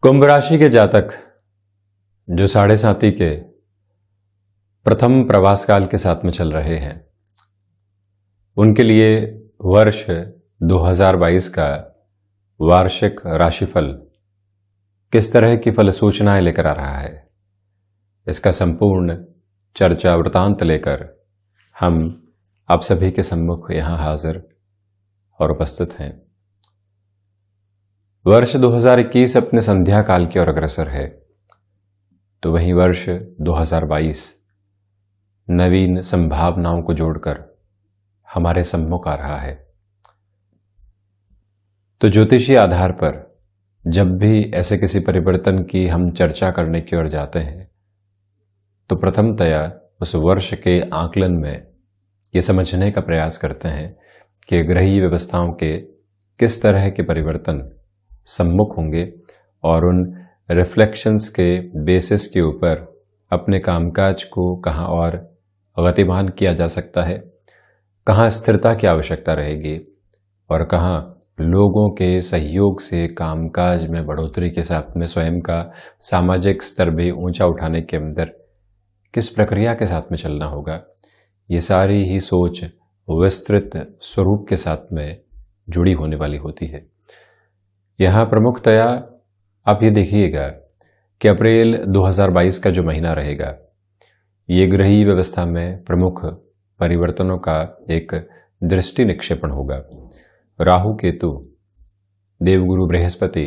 कुंभ राशि के जातक जो साढ़े साती के प्रथम प्रवास काल के साथ में चल रहे हैं, उनके लिए वर्ष 2022 का वार्षिक राशिफल किस तरह की फल सूचनाएं लेकर आ रहा है, इसका संपूर्ण चर्चा वृतांत लेकर हम आप सभी के सम्मुख यहां हाजिर और उपस्थित हैं। वर्ष 2021 अपने संध्या काल की ओर अग्रसर है, तो वहीं वर्ष 2022 नवीन संभावनाओं को जोड़कर हमारे सम्मुख आ रहा है। तो ज्योतिषीय आधार पर जब भी ऐसे किसी परिवर्तन की हम चर्चा करने की ओर जाते हैं, तो प्रथमतया उस वर्ष के आकलन में ये समझने का प्रयास करते हैं कि ग्रहीय व्यवस्थाओं के किस तरह के परिवर्तन सम्मुख होंगे और उन रिफ्लेक्शंस के बेसिस के ऊपर अपने कामकाज को कहाँ और गतिमान किया जा सकता है, कहाँ स्थिरता की आवश्यकता रहेगी और कहाँ लोगों के सहयोग से कामकाज में बढ़ोतरी के साथ में स्वयं का सामाजिक स्तर भी ऊंचा उठाने के अंदर किस प्रक्रिया के साथ में चलना होगा। ये सारी ही सोच विस्तृत स्वरूप के साथ में जुड़ी होने वाली होती है। यहाँ प्रमुखतया आप ये देखिएगा कि अप्रैल 2022 का जो महीना रहेगा, ये ग्रहीय व्यवस्था में प्रमुख परिवर्तनों का एक दृष्टि निक्षेपण होगा। राहु केतु, देवगुरु बृहस्पति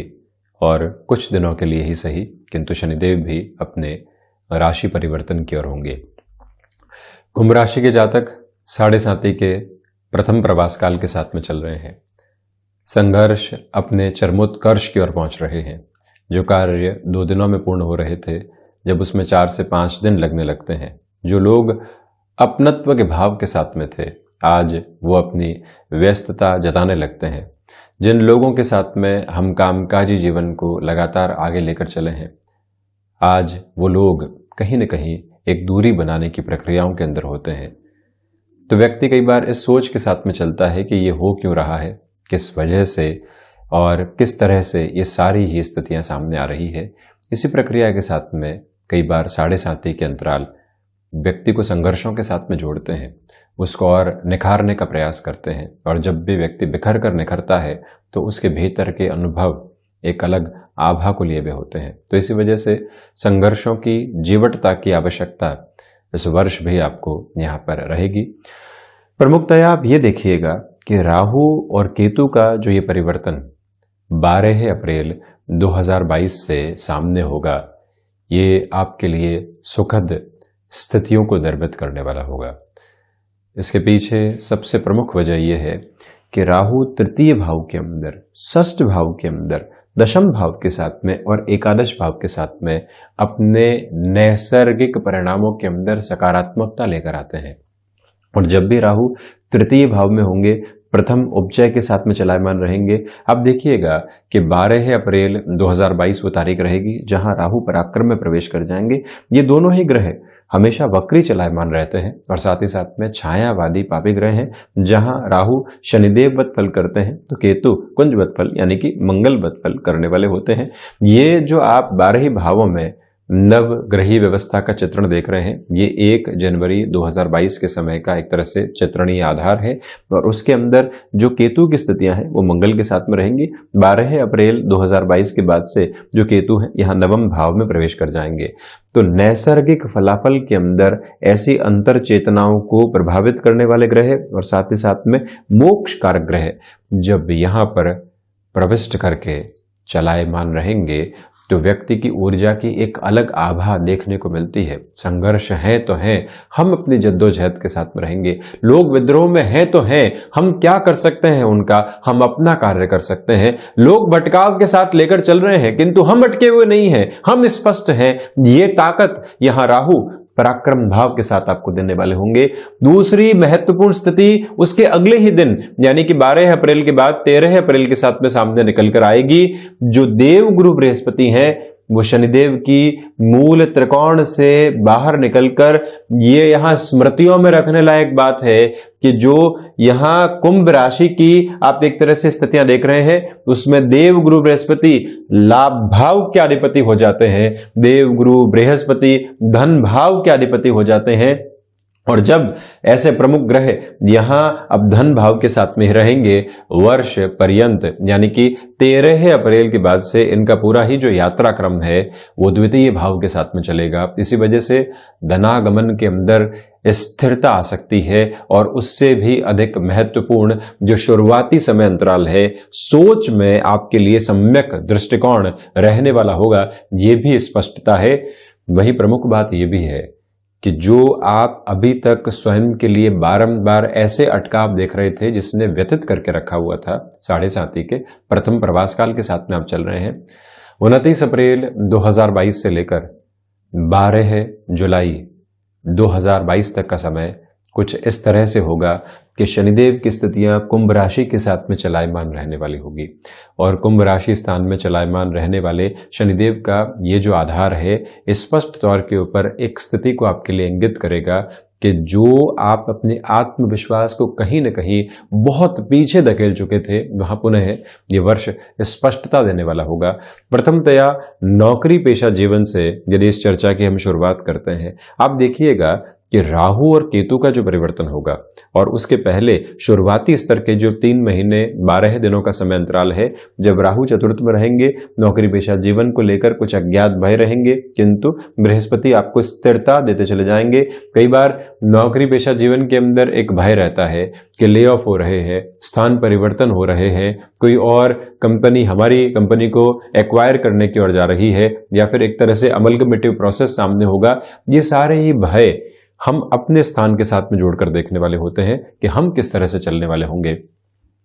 और कुछ दिनों के लिए ही सही किंतु शनिदेव भी अपने राशि परिवर्तन की ओर होंगे। कुंभ राशि के जातक साढ़े साती के प्रथम प्रवास काल के साथ में चल रहे हैं। संघर्ष अपने चरमोत्कर्ष की ओर पहुंच रहे हैं। जो कार्य 2 दिनों में पूर्ण हो रहे थे, जब उसमें 4 से 5 दिन लगने लगते हैं। जो लोग अपनत्व के भाव के साथ में थे, आज वो अपनी व्यस्तता जताने लगते हैं। जिन लोगों के साथ में हम कामकाजी जीवन को लगातार आगे लेकर चले हैं, आज वो लोग कहीं न कहीं एक दूरी बनाने की प्रक्रियाओं के अंदर होते हैं। तो व्यक्ति कई बार इस सोच के साथ में चलता है कि ये हो क्यों रहा है, किस वजह से और किस तरह से ये सारी ही स्थितियां सामने आ रही है। इसी प्रक्रिया के साथ में कई बार साढ़े साती के अंतराल व्यक्ति को संघर्षों के साथ में जोड़ते हैं, उसको और निखारने का प्रयास करते हैं। और जब भी व्यक्ति बिखर कर निखरता है तो उसके भीतर के अनुभव एक अलग आभा को लिए हुए होते हैं। तो इसी वजह से संघर्षों की जीवटता की आवश्यकता इस वर्ष भी आपको यहाँ पर रहेगी। प्रमुखतया आप ये देखिएगा कि राहु और केतु का जो ये परिवर्तन 12 अप्रैल 2022 से सामने होगा, ये आपके लिए सुखद स्थितियों को निर्मित करने वाला होगा। इसके पीछे सबसे प्रमुख वजह यह है कि राहु तृतीय भाव के अंदर, षष्ठ भाव के अंदर, दशम भाव के साथ में और एकादश भाव के साथ में अपने नैसर्गिक परिणामों के अंदर सकारात्मकता लेकर आते हैं। और जब भी राहु तृतीय भाव में होंगे, प्रथम उपचय के साथ में चलायमान रहेंगे। अब देखिएगा कि 12 अप्रैल 2022 वो तारीख रहेगी जहां राहु पराक्रम में प्रवेश कर जाएंगे। ये दोनों ही ग्रह हमेशा वक्री चलायमान रहते हैं और साथ ही साथ में छायावादी पापी ग्रह हैं। जहां राहु शनिदेव वत फल करते हैं तो केतु कुंज वत फल यानी कि मंगल वत फल करने वाले होते हैं। ये जो आप 12 ही भावों में नव ग्रही व्यवस्था का चित्रण देख रहे हैं, ये 1 जनवरी 2022 के समय का एक तरह से चित्रणीय आधार है। और उसके अंदर जो केतु की स्थितियां हैं वो मंगल के साथ में रहेंगी। 12 अप्रैल 2022 के बाद से जो केतु हैं यहाँ नवम भाव में प्रवेश कर जाएंगे। तो नैसर्गिक फलाफल के अंदर ऐसी अंतर चेतनाओं को प्रभावित करने वाले ग्रह और साथ ही साथ में मोक्ष कारक ग्रह जब यहाँ पर प्रविष्ट करके चलायमान रहेंगे तो व्यक्ति की ऊर्जा की एक अलग आभा देखने को मिलती है। संघर्ष है तो है, हम अपनी जद्दोजहद के साथ में रहेंगे। लोग विद्रोह में हैं तो हैं, हम क्या कर सकते हैं उनका, हम अपना कार्य कर सकते हैं। लोग भटकाव के साथ लेकर चल रहे हैं किंतु हम अटके हुए नहीं हैं, हम स्पष्ट हैं। ये ताकत यहाँ राहु पराक्रम भाव के साथ आपको देने वाले होंगे। दूसरी महत्वपूर्ण स्थिति उसके अगले ही दिन यानी कि 12 अप्रैल के बाद 13 अप्रैल के साथ में सामने निकल कर आएगी। जो देव गुरु बृहस्पति हैं वो शनिदेव की मूल त्रिकोण से बाहर निकलकर ये यहां स्मृतियों में रखने लायक बात है कि जो यहां कुंभ राशि की आप एक तरह से स्थितियां देख रहे हैं, उसमें देव गुरु बृहस्पति लाभ भाव के अधिपति हो जाते हैं, देव गुरु बृहस्पति धन भाव के अधिपति हो जाते हैं। और जब ऐसे प्रमुख ग्रह यहां अब धन भाव के साथ में रहेंगे वर्ष पर्यंत, यानी कि 13 अप्रैल के बाद से इनका पूरा ही जो यात्रा क्रम है वो द्वितीय भाव के साथ में चलेगा। इसी वजह से धनागमन के अंदर स्थिरता आ सकती है और उससे भी अधिक महत्वपूर्ण जो शुरुआती समय अंतराल है, सोच में आपके लिए सम्यक दृष्टिकोण रहने वाला होगा, ये भी स्पष्टता है। वही प्रमुख बात यह भी है कि जो आप अभी तक स्वयं के लिए बारंबार ऐसे अटकाव देख रहे थे जिसने व्यतीत करके रखा हुआ था, 7.5 के प्रथम प्रवास काल के साथ में आप चल रहे हैं। 29 अप्रैल 2022 से लेकर 12 जुलाई 2022 तक का समय कुछ इस तरह से होगा कि शनिदेव की स्थितियां कुंभ राशि के साथ में चलायमान रहने वाली होगी। और कुंभ राशि स्थान में चलायमान रहने वाले शनिदेव का ये जो आधार है स्पष्ट तौर के ऊपर एक स्थिति को आपके लिए इंगित करेगा कि जो आप अपने आत्मविश्वास को कहीं न कहीं बहुत पीछे धकेल चुके थे, वहां पुनः ये वर्ष स्पष्टता देने वाला होगा। प्रथमतया नौकरी पेशा जीवन से यदि इस चर्चा की हम शुरुआत करते हैं, आप देखिएगा कि राहु और केतु का जो परिवर्तन होगा और उसके पहले शुरुआती स्तर के जो 3 महीने 12 दिनों का समय अंतराल है, जब राहु चतुर्थ में रहेंगे, नौकरी पेशा जीवन को लेकर कुछ अज्ञात भय रहेंगे, किंतु बृहस्पति आपको स्थिरता देते चले जाएंगे। कई बार नौकरी पेशा जीवन के अंदर एक भय रहता है कि ले ऑफ हो रहे हैं, स्थान परिवर्तन हो रहे हैं, कोई और कंपनी हमारी कंपनी को एक्वायर करने की ओर जा रही है, या फिर एक तरह से अमलगमेटिव प्रोसेस सामने होगा। ये सारे ही भय हम अपने स्थान के साथ में जोड़कर देखने वाले होते हैं कि हम किस तरह से चलने वाले होंगे।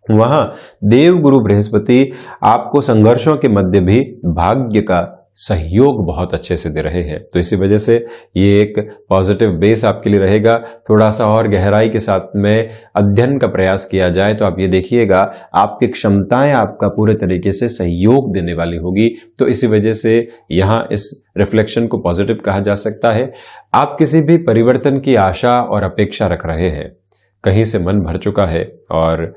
वहां देव गुरु बृहस्पति आपको संघर्षों के मध्य भी भाग्य का सहयोग बहुत अच्छे से दे रहे हैं, तो इसी वजह से ये एक पॉजिटिव बेस आपके लिए रहेगा। थोड़ा सा और गहराई के साथ में अध्ययन का प्रयास किया जाए तो आप ये देखिएगा आपकी क्षमताएं आपका पूरे तरीके से सहयोग देने वाली होगी, तो इसी वजह से यहाँ इस रिफ्लेक्शन को पॉजिटिव कहा जा सकता है। आप किसी भी परिवर्तन की आशा और अपेक्षा रख रहे हैं, कहीं से मन भर चुका है और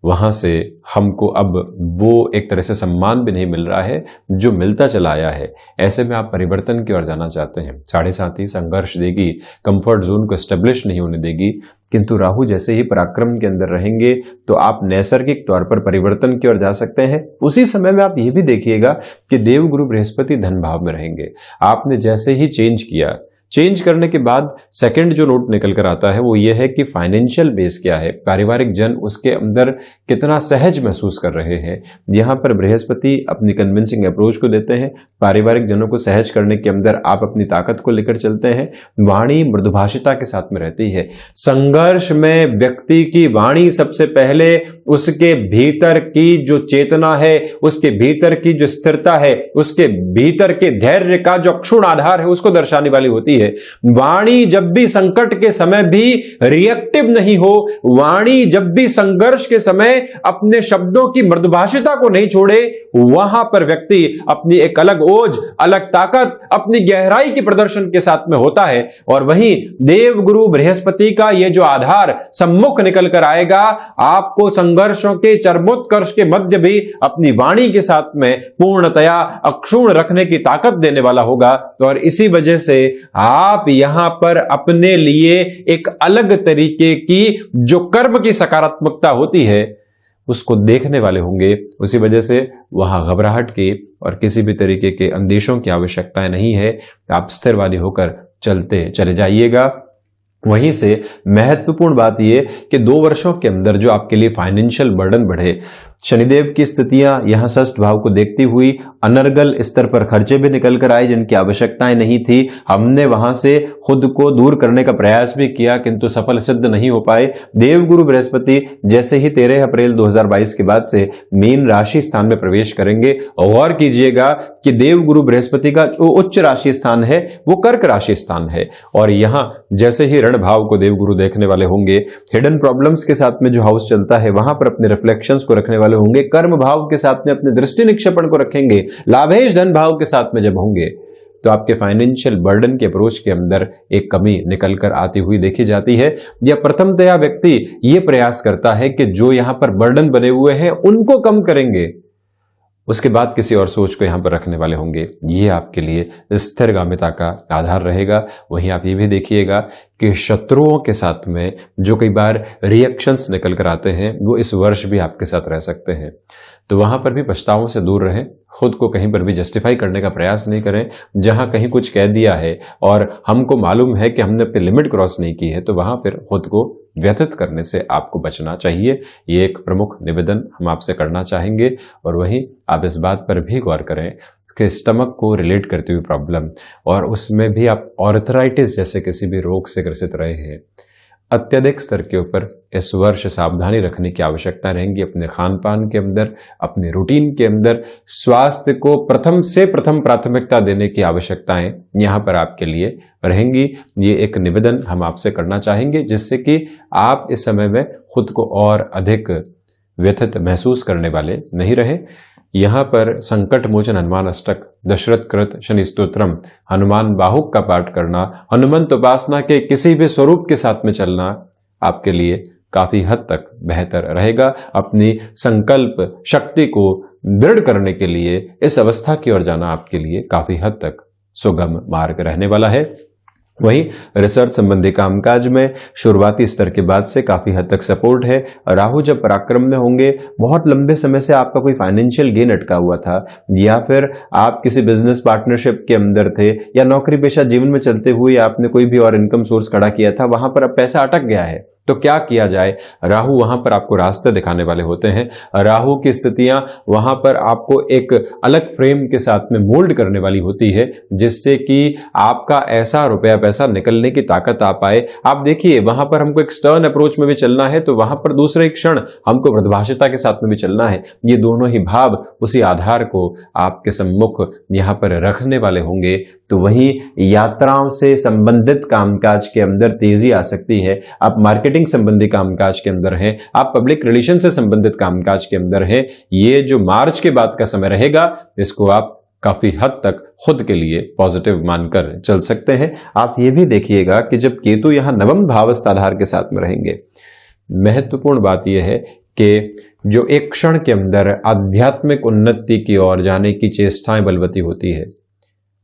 वहां से हमको अब वो एक तरह से सम्मान भी नहीं मिल रहा है जो मिलता चला आया है। ऐसे में आप परिवर्तन की ओर जाना चाहते हैं। 7.5 संघर्ष देगी, कंफर्ट जोन को एस्टेब्लिश नहीं होने देगी, किंतु राहु जैसे ही पराक्रम के अंदर रहेंगे तो आप नैसर्गिक तौर पर परिवर्तन की ओर जा सकते हैं। उसी समय में आप ये भी देखिएगा कि देव गुरु बृहस्पति धन भाव में रहेंगे। आपने जैसे ही चेंज किया, चेंज करने के बाद सेकंड जो नोट निकल कर आता है वो ये है कि फाइनेंशियल बेस क्या है, पारिवारिक जन उसके अंदर कितना सहज महसूस कर रहे हैं। यहां पर बृहस्पति अपनी कन्विंसिंग अप्रोच को देते हैं, पारिवारिक जनों को सहज करने के अंदर आप अपनी ताकत को लेकर चलते हैं। वाणी मृदुभाषिता के साथ में रहती है। संघर्ष में व्यक्ति की वाणी सबसे पहले उसके भीतर की जो चेतना है, उसके भीतर की जो स्थिरता है, उसके भीतर के धैर्य का जो अक्षुण आधार है उसको दर्शाने वाली होती है। वाणी जब भी संकट के समय भी रिएक्टिव नहीं हो, वाणी जब भी संघर्ष के समय अपने शब्दों की मृदुभाषिता को नहीं छोड़े, वहां पर व्यक्ति अपनी एक अलग ओज, अलग ताकत, अपनी गहराई के प्रदर्शन के साथ में होता है। और वहीं देव गुरु बृहस्पति का यह जो आधार सम्मुख निकल कर आएगा, आपको संघर्षों के चरमोत्कर्ष के मध्य भी अपनी वाणी के साथ में पूर्णतया अक्षुण रखने की ताकत देने वाला होगा। और इसी वजह से आप यहां पर अपने लिए एक अलग तरीके की जो कर्म की सकारात्मकता होती है उसको देखने वाले होंगे। उसी वजह से वहां घबराहट की और किसी भी तरीके के अंदेशों की आवश्यकता नहीं है। आप स्थिरवादी होकर चलते चले जाइएगा। वहीं से महत्वपूर्ण बात यह कि 2 वर्षों के अंदर जो आपके लिए फाइनेंशियल बर्डन बढ़े, शनिदेव की स्थितियां यहां षष्ठ भाव को देखती हुई अनर्गल स्तर पर खर्चे भी निकल कर आए जिनकी आवश्यकताएं नहीं थी। हमने वहां से खुद को दूर करने का प्रयास भी किया किंतु सफल सिद्ध नहीं हो पाए। देवगुरु बृहस्पति जैसे ही 13 अप्रैल 2022 के बाद से मीन राशि स्थान में प्रवेश करेंगे, गौर कीजिएगा कि देवगुरु बृहस्पति का जो उच्च राशि स्थान है वो कर्क राशि स्थान है। और यहां जैसे ही ऋण भाव को देवगुरु देखने वाले होंगे, हिडन प्रॉब्लम्स के साथ में जो हाउस चलता है वहां पर अपने रिफ्लेक्शंस को रखने वाले वाले होंगे, कर्म भाव के साथ में अपने दृष्टि निक्षेपण को रखेंगे, लाभेश धन भाव के साथ में जब होंगे, तो आपके फाइनेंशियल बर्डन के अप्रोच के अंदर एक कमी निकल कर आती हुई देखी जाती है। या प्रथमतया व्यक्ति ये प्रयास करता है कि जो यहां पर बर्डन बने हुए हैं उनको कम करेंगे, उसके बाद किसी और सोच को यहां पर रखने वाले होंगे। ये आपके लिए स्थिरगामिता का आधार रहेगा। वहीं आप ये भी देखिएगा कि शत्रुओं के साथ में जो कई बार रिएक्शंस निकल कर आते हैं वो इस वर्ष भी आपके साथ रह सकते हैं। तो वहां पर भी पछतावों से दूर रहें, खुद को कहीं पर भी जस्टिफाई करने का प्रयास नहीं करें। जहां कहीं कुछ कह दिया है और हमको मालूम है कि हमने अपनी लिमिट क्रॉस नहीं की है, तो वहां फिर खुद को व्यथित करने से आपको बचना चाहिए। ये एक प्रमुख निवेदन हम आपसे करना चाहेंगे। और वहीं आप इस बात पर भी गौर करें कि स्टमक को रिलेट करती हुई प्रॉब्लम, और उसमें भी आप ऑर्थराइटिस जैसे किसी भी रोग से ग्रसित रहे हैं, अत्यधिक स्तर के ऊपर इस वर्ष सावधानी रखने की आवश्यकता रहेंगी। अपने खान पान के अंदर, अपने रूटीन के अंदर स्वास्थ्य को प्रथम से प्रथम प्राथमिकता देने की आवश्यकताएं यहां पर आपके लिए रहेंगी। ये एक निवेदन हम आपसे करना चाहेंगे, जिससे कि आप इस समय में खुद को और अधिक व्यथित महसूस करने वाले नहीं रहे। यहां पर संकट मोचन हनुमान अष्टक, दशरथ कृत शनि स्तोत्रम, हनुमान बाहुक का पाठ करना, हनुमंत उपासना के किसी भी स्वरूप के साथ में चलना आपके लिए काफी हद तक बेहतर रहेगा। अपनी संकल्प शक्ति को दृढ़ करने के लिए इस अवस्था की ओर जाना आपके लिए काफी हद तक सुगम मार्ग रहने वाला है। वहीं रिसर्च संबंधी कामकाज में शुरुआती स्तर के बाद से काफी हद तक सपोर्ट है। राहु जब पराक्रम में होंगे, बहुत लंबे समय से आपका कोई फाइनेंशियल गेन अटका हुआ था, या फिर आप किसी बिजनेस पार्टनरशिप के अंदर थे, या नौकरी पेशा जीवन में चलते हुए आपने कोई भी और इनकम सोर्स खड़ा किया था, वहां पर अब पैसा अटक गया है, तो क्या किया जाए। राहु वहां पर आपको रास्ते दिखाने वाले होते हैं। राहु की स्थितियां वहां पर आपको एक अलग फ्रेम के साथ में मोल्ड करने वाली होती है, जिससे कि आपका ऐसा रुपया पैसा निकलने की ताकत आ पाए। आप देखिए, वहां पर हमको एक स्टर्न अप्रोच में भी चलना है, तो वहां पर दूसरे क्षण हमको मृदभाषिता के साथ में भी चलना है। ये दोनों ही भाव उसी आधार को आपके सम्मुख यहां पर रखने वाले होंगे। तो वहीं यात्राओं से संबंधित कामकाज के अंदर तेजी आ सकती है। आप मार्केटिंग संबंधी कामकाज के अंदर हैं, आप पब्लिक रिलेशन से संबंधित कामकाज के अंदर हैं। ये जो मार्च के बाद का समय रहेगा, इसको आप काफी हद तक खुद के लिए पॉजिटिव मानकर चल सकते हैं। आप ये भी देखिएगा कि जब केतु यहां नवम भावस्थ आधार के साथ में रहेंगे, महत्वपूर्ण बात यह है कि जो एक क्षण के अंदर आध्यात्मिक उन्नति की ओर जाने की चेष्टाएं बलवती होती है,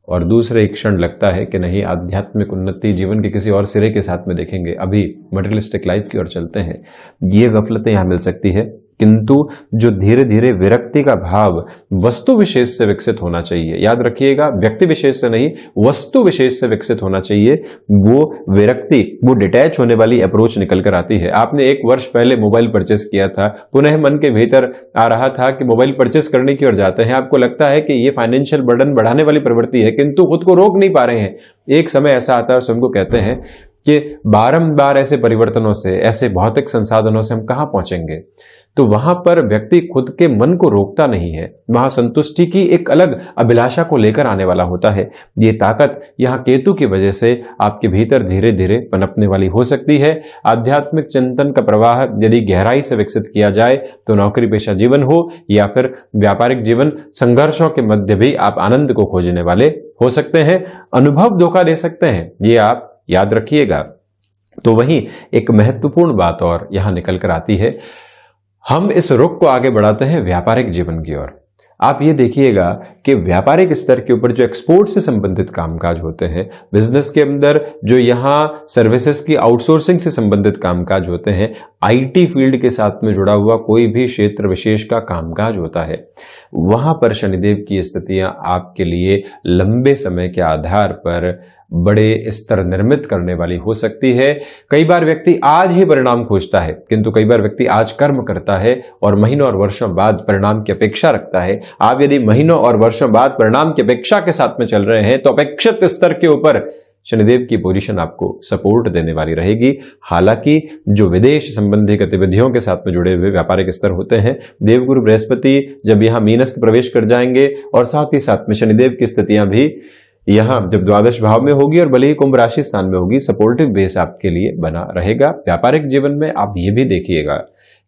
और दूसरे एक क्षण लगता है कि नहीं, आध्यात्मिक उन्नति जीवन के किसी और सिरे के साथ में देखेंगे, अभी मटेरियलिस्टिक लाइफ की ओर चलते हैं, ये गफलतें यहां मिल सकती है। किंतु जो धीरे धीरे विरक्ति का भाव वस्तु विशेष से विकसित होना चाहिए, याद रखिएगा, व्यक्ति विशेष से नहीं, वस्तु विशेष से विकसित होना चाहिए। वो विरक्ति, वो डिटैच होने वाली अप्रोच निकल कर आती है। आपने 1 वर्ष पहले मोबाइल परचेस किया था, पुनः मन के भीतर आ रहा था कि मोबाइल परचेस करने की ओर जाते हैं, आपको लगता है कि ये फाइनेंशियल बर्डन बढ़ाने वाली प्रवृत्ति है, किंतु खुद को रोक नहीं पा रहे हैं। एक समय ऐसा आता है, स्वयं को कहते हैं कि बारंबार ऐसे परिवर्तनों से, ऐसे भौतिक संसाधनों से हम कहां पहुंचेंगे। तो वहां पर व्यक्ति खुद के मन को रोकता नहीं है, वहां संतुष्टि की एक अलग अभिलाषा को लेकर आने वाला होता है। ये ताकत यहां केतु की वजह से आपके भीतर धीरे धीरे पनपने वाली हो सकती है। आध्यात्मिक चिंतन का प्रवाह यदि गहराई से विकसित किया जाए, तो नौकरी पेशा जीवन हो या फिर व्यापारिक जीवन, संघर्षों के मध्य भी आप आनंद को खोजने वाले हो सकते हैं। अनुभव धोखा दे सकते हैं, ये आप याद रखिएगा। तो वहीं एक महत्वपूर्ण बात और यहां निकल कर आती है, हम इस रुख को आगे बढ़ाते हैं व्यापारिक जीवन की ओर। आप ये देखिएगा कि व्यापारिक स्तर के ऊपर जो एक्सपोर्ट से संबंधित कामकाज होते हैं, बिजनेस के अंदर जो यहां सर्विसेज की आउटसोर्सिंग से संबंधित कामकाज होते हैं, आईटी फील्ड के साथ में जुड़ा हुआ कोई भी क्षेत्र विशेष का कामकाज होता है, वहां पर शनिदेव की स्थितियां आपके लिए लंबे समय के आधार पर बड़े स्तर निर्मित करने वाली हो सकती है। कई बार व्यक्ति आज ही परिणाम खोजता है, किंतु कई बार व्यक्ति आज कर्म करता है और महीनों और वर्षों बाद परिणाम की अपेक्षा रखता है। आप यदि महीनों और वर्षों बाद परिणाम की अपेक्षा के साथ में चल रहे हैं, तो अपेक्षित स्तर के ऊपर शनिदेव की पोजीशन आपको सपोर्ट देने वाली रहेगी। हालांकि जो विदेश संबंधी गतिविधियों के साथ में जुड़े हुए व्यापारिक स्तर होते हैं, देवगुरु बृहस्पति जब यहां मीनस्थ प्रवेश कर जाएंगे, और साथ ही साथ में शनिदेव की स्थितियां भी यहां जब द्वादश भाव में होगी और भले ही कुंभ राशि स्थान में होगी, सपोर्टिव बेस आपके लिए बना रहेगा। व्यापारिक जीवन में आप ये भी देखिएगा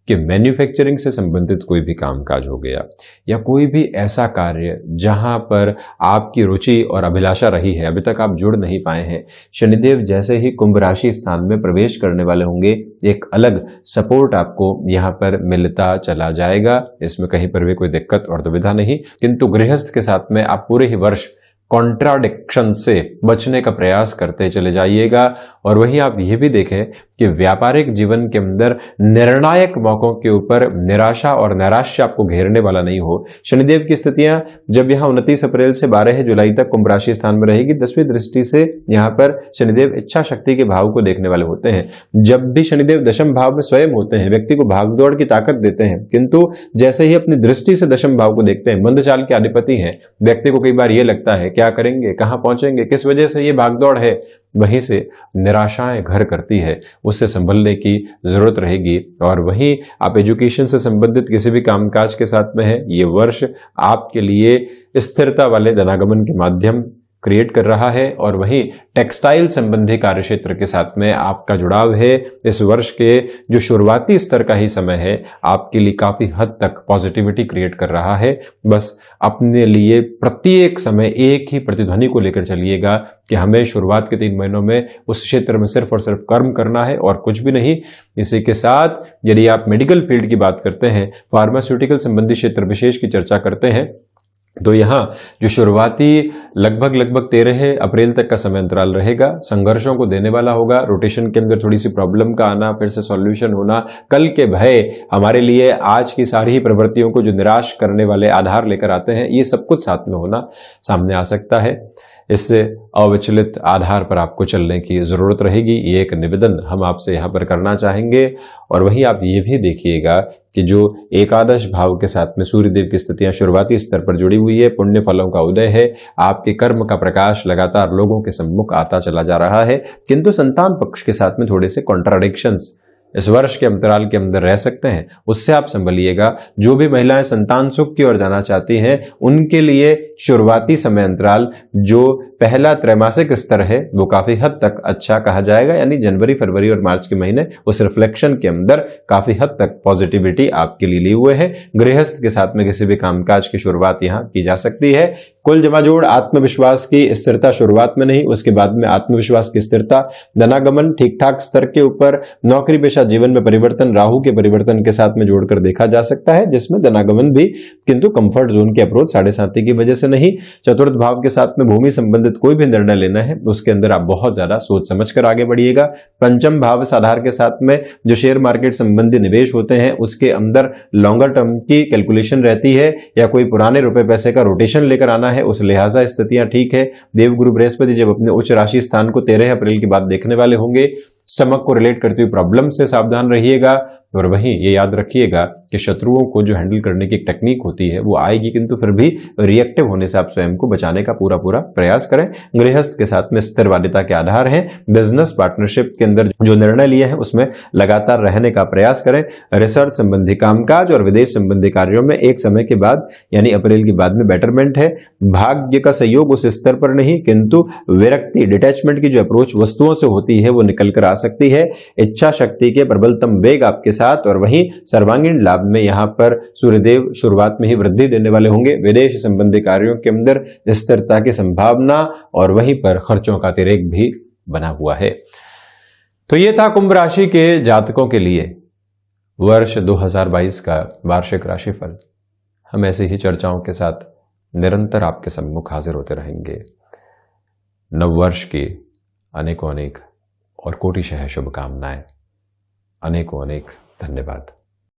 कि मैन्युफैक्चरिंग से संबंधित कोई भी कामकाज हो गया या कोई भी ऐसा कार्य जहां पर आपकी रुचि और अभिलाषा रही है, अभी तक आप जुड़ नहीं पाए हैं, शनिदेव जैसे ही कुंभ राशि स्थान में प्रवेश करने वाले होंगे, एक अलग सपोर्ट आपको यहां पर मिलता चला जाएगा। इसमें कहीं पर भी कोई दिक्कत और दुविधा नहीं। किंतु गृहस्थ के साथ में आप पूरे ही वर्ष कॉन्ट्राडिक्शन से बचने का प्रयास करते चले जाइएगा। और वहीं आप ये भी देखें कि व्यापारिक जीवन के अंदर निर्णायक मौकों के ऊपर निराशा और नैराश्य आपको घेरने वाला नहीं हो। शनिदेव की स्थितियां जब यहां 29 अप्रैल से 12 जुलाई तक कुंभ राशि स्थान में रहेगी, 10वीं दृष्टि से यहां पर शनिदेव इच्छा शक्ति के भाव को देखने वाले होते हैं। जब भी शनिदेव दशम भाव में स्वयं होते हैं, व्यक्ति को भागदौड़ की ताकत देते हैं, किंतु जैसे ही अपनी दृष्टि से दशम भाव को देखते हैं, मंदचाल के अधिपति हैं, व्यक्ति को कई बार यह लगता है क्या करेंगे, कहां पहुंचेंगे, किस वजह से ये भागदौड़ है, वहीं से निराशाएं घर करती है, उससे संभलने की जरूरत रहेगी। और वहीं आप एजुकेशन से संबंधित किसी भी कामकाज के साथ में है, ये वर्ष आपके लिए स्थिरता वाले धनागमन के माध्यम क्रिएट कर रहा है। और वहीं टेक्सटाइल संबंधी कार्य क्षेत्र के साथ में आपका जुड़ाव है। इस वर्ष के जो शुरुआती स्तर का ही समय है, आपके लिए काफी हद तक पॉजिटिविटी क्रिएट कर रहा है। बस अपने लिए प्रत्येक समय एक ही प्रतिध्वनि को लेकर चलिएगा कि हमें शुरुआत के 3 महीनों में उस क्षेत्र में सिर्फ और सिर्फ कर्म करना है और कुछ भी नहीं। इसी के साथ यदि आप मेडिकल फील्ड की बात करते हैं, फार्मास्यूटिकल संबंधी क्षेत्र विशेष की चर्चा करते हैं, तो यहाँ जो शुरुआती लगभग 13 अप्रैल तक का समय अंतराल रहेगा, संघर्षों को देने वाला होगा। रोटेशन के अंदर थोड़ी सी प्रॉब्लम का आना, फिर से सॉल्यूशन होना, कल के भय हमारे लिए आज की सारी ही प्रवृत्तियों को जो निराश करने वाले आधार लेकर आते हैं, ये सब कुछ साथ में होना सामने आ सकता है। इससे अविचलित आधार पर आपको चलने की जरूरत रहेगी। ये एक निवेदन हम आपसे यहाँ पर करना चाहेंगे। और वहीं आप ये भी देखिएगा कि जो एकादश भाव के साथ में सूर्यदेव की स्थितियां शुरुआती स्तर पर जुड़ी हुई है, पुण्य फलों का उदय है, आपके कर्म का प्रकाश लगातार लोगों के सम्मुख आता चला जा रहा है। किंतु संतान पक्ष के साथ में थोड़े से कॉन्ट्राडिक्शंस इस वर्ष के अंतराल के अंदर रह सकते हैं, उससे आप संभलिएगा। जो भी महिलाएं संतान सुख की ओर जाना चाहती हैं, उनके लिए शुरुआती समय अंतराल जो पहला त्रैमासिक स्तर है वो काफी हद तक अच्छा कहा जाएगा, यानी जनवरी, फरवरी और मार्च के महीने उस रिफ्लेक्शन के अंदर काफी हद तक पॉजिटिविटी आपके लिए लिए हुए है। गृहस्थ के साथ में किसी भी कामकाज की शुरुआत यहाँ की जा सकती है। कुल जमाजोड़ आत्मविश्वास की स्थिरता शुरुआत में नहीं, उसके बाद में आत्मविश्वास की स्थिरता, धनागमन ठीक ठाक स्तर के ऊपर, नौकरी पेशा जीवन में परिवर्तन राहु के परिवर्तन के साथ में जोड़कर देखा जा सकता है, जिसमें धनागमन भी किंतु कंफर्ट जोन की अप्रोच 7.5 की वजह से नहीं। चतुर्थ भाव के साथ में भूमि संबंधित कोई भी निर्णय लेना है, उसके अंदर आप बहुत ज्यादा सोच समझकर आगे बढ़िएगा। पंचम भाव आधार के साथ में जो शेयर मार्केट संबंधी निवेश होते हैं, उसके अंदर लॉन्गर टर्म की कैलकुलेशन रहती है या कोई पुराने रुपए पैसे का रोटेशन लेकर आना है, उस लिहाजा स्थितियां ठीक है। देवगुरु बृहस्पति जब अपने उच्च राशि स्थान को 13 अप्रैल के बाद देखने वाले होंगे, स्टमक को रिलेट करती हुई प्रॉब्लम से सावधान रहिएगा। और वहीं ये याद रखिएगा कि शत्रुओं को जो हैंडल करने की एक टेक्निक होती है वो आएगी, किंतु फिर भी रिएक्टिव होने से आप स्वयं को बचाने का पूरा प्रयास करें। गृहस्थ के साथ में स्थिरवादिता के आधार हैं। बिजनेस पार्टनरशिप के अंदर जो निर्णय लिए हैं उसमें लगातार रहने का प्रयास करें। रिसर्च संबंधी कामकाज और विदेश संबंधी कार्यों में एक समय के बाद यानी अप्रैल के बाद में बेटरमेंट है। भाग्य का सहयोग उस स्तर पर नहीं, किंतु विरक्ति, डिटैचमेंट की जो अप्रोच वस्तुओं से होती है वो निकल कर आ सकती है। इच्छा शक्ति के प्रबलतम वेग आपके साथ, और वहीं सर्वांगीण लाभ में यहां पर सूर्यदेव शुरुआत में ही वृद्धि देने वाले होंगे। विदेश संबंधी कार्यों के अंदर स्थिरता की संभावना और वहीं पर खर्चों का अतिरेक भी बना हुआ है। तो ये था कुंभ राशि के जातकों के लिए वर्ष 2022 का वार्षिक राशिफल। हम ऐसे ही चर्चाओं के साथ निरंतर आपके सम्मुख हाजिर होते रहेंगे। नववर्ष की अनेकों अनेक और कोटिशः शुभकामनाएं। अनेकों अनेक धन्यवाद।